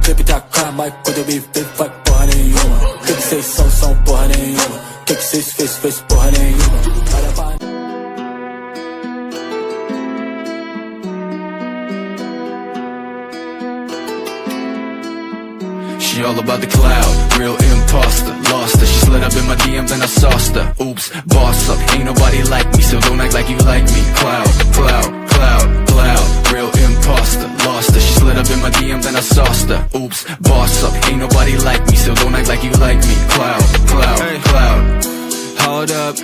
quer pitacar, mas quando eu me ver vai porra nenhuma. Que vocês são porra nenhuma. Que vocês fez porra nenhuma. She all about the cloud, real imposter. Lost her, she slid up in my DM, then I sauced her. Oops, boss up, ain't nobody like me, so don't act like you like me. Cloud, real imposter. Lost her, she slid up in my DM, then I sauced her. Oops, boss up, ain't nobody like me, so don't act like you like me. Cloud, hold up,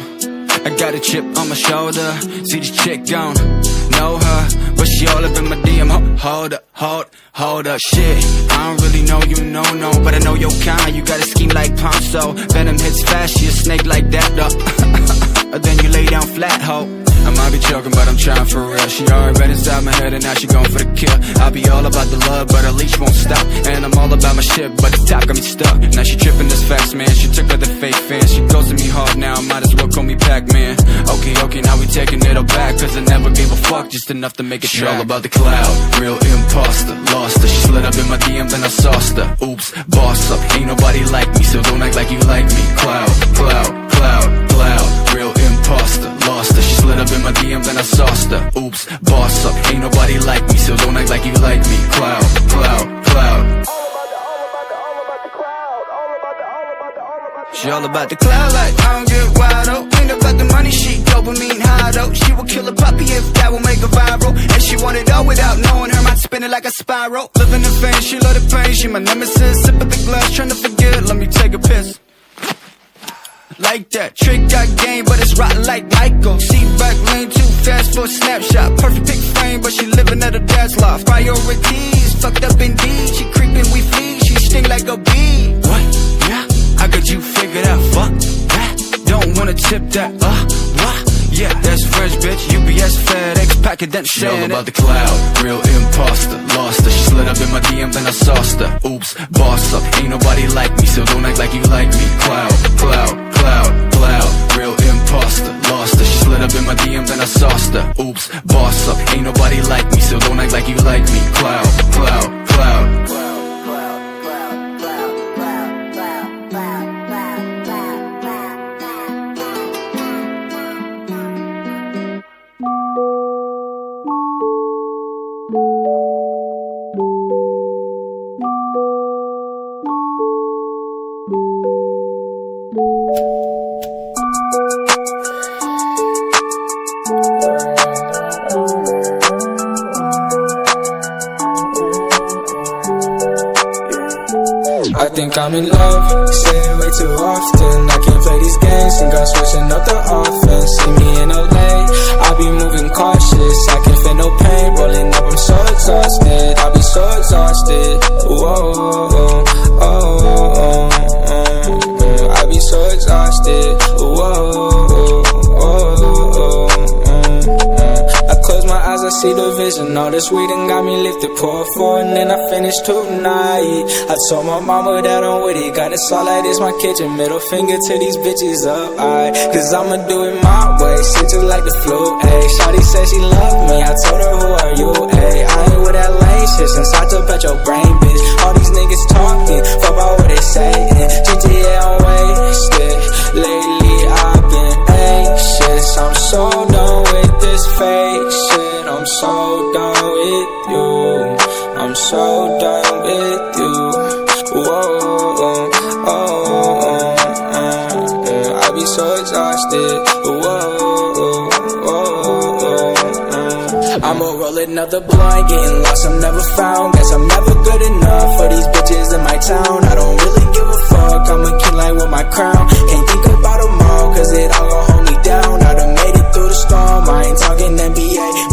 I got a chip on my shoulder. See this chick gone, know her, but she all up in my DM. Hold up, shit, I don't really know you, no, but I know your kind. You got a scheme like Ponzo, venom hits fast, she a snake like that, then you lay down flat, ho. I might be joking, but I'm trying for real. She already been inside my head and now she going for the kill. I'll be all about the love, but her leash won't stop. And I'm all about my shit, but the top got me stuck. Now she tripping this fast, man. She took her the fake fans. She ghosted me hard now, might as well call me Pac-Man. Okay, now we taking it all back, cause I never gave a fuck, just enough to make it track. She all about the cloud, real imposter. Lost her, she slid up in my DM, then I sauced her. Oops, boss up, ain't nobody like me, so don't act like you like me. Cloud, real imposter. Lost her, she slid up in my DM, then I sauced her. Oops, boss up, ain't nobody like me, so don't act like you like me. Cloud. She all about the cloud, like I don't get wild, oh. Ain't about the money, she dopamine high, though. She would kill a puppy if that would make her viral. And she want it all without knowing her mind spinning like a spiral. Living in pain, she love the pain, she my nemesis. Sip of the glass, trying to forget, let me take a piss. Like that, trick got game, but it's rotten like Michael. Seat back lane too fast for a snapshot. Perfect pick frame, but she living at her dad's loft. Priorities, fucked up indeed. She creeping, we flee, she sting like a bee. What? Yeah, I got you figured out, fuck that. Don't wanna tip that, what? Yeah, that's French, bitch, UPS, FedEx, packet that shit. She all about the cloud, real imposter. Lost her, she slid up in my DM, then I sauced her. Oops, boss up, ain't nobody like me, so don't act like you like me. Cloud, real imposter. Lost her, she slid up in my DM, then I sauced her. Oops, boss up, ain't nobody like me, so don't act like you like me. Cloud. I think I'm in love, say it way too often. I can't play these games, think I'm switching up the offense. See me in LA, I'll be moving cautious. I can't feel no pain, rolling up, I'm so exhausted. I'll be so exhausted, I'll be so exhausted, I see the vision, all this weed and got me lifted. Pour four and then I finish tonight. I told my mama that I'm with it. Got it all like this, my kitchen. Middle finger to these bitches up, cause I'ma do it my way. Shit just like the flu, ayy. Shawty said she loved me, I told her who are you, ayy. I ain't with that lame shit since I took out your brain, bitch. All these niggas talking, fuck about what they saying. GTA I'm wasted, lately I've been anxious. I'm so done with this fake shit. I'm so done with you. I'm so done with you. I be so exhausted. I'ma roll another blunt, getting lost, I'm never found. Guess I'm never good enough for these bitches in my town. I don't really give a fuck, I'm a king like with my crown. Can't think about them all, cause it all gon' hold me down. I done made it through the storm, I ain't talking NBA.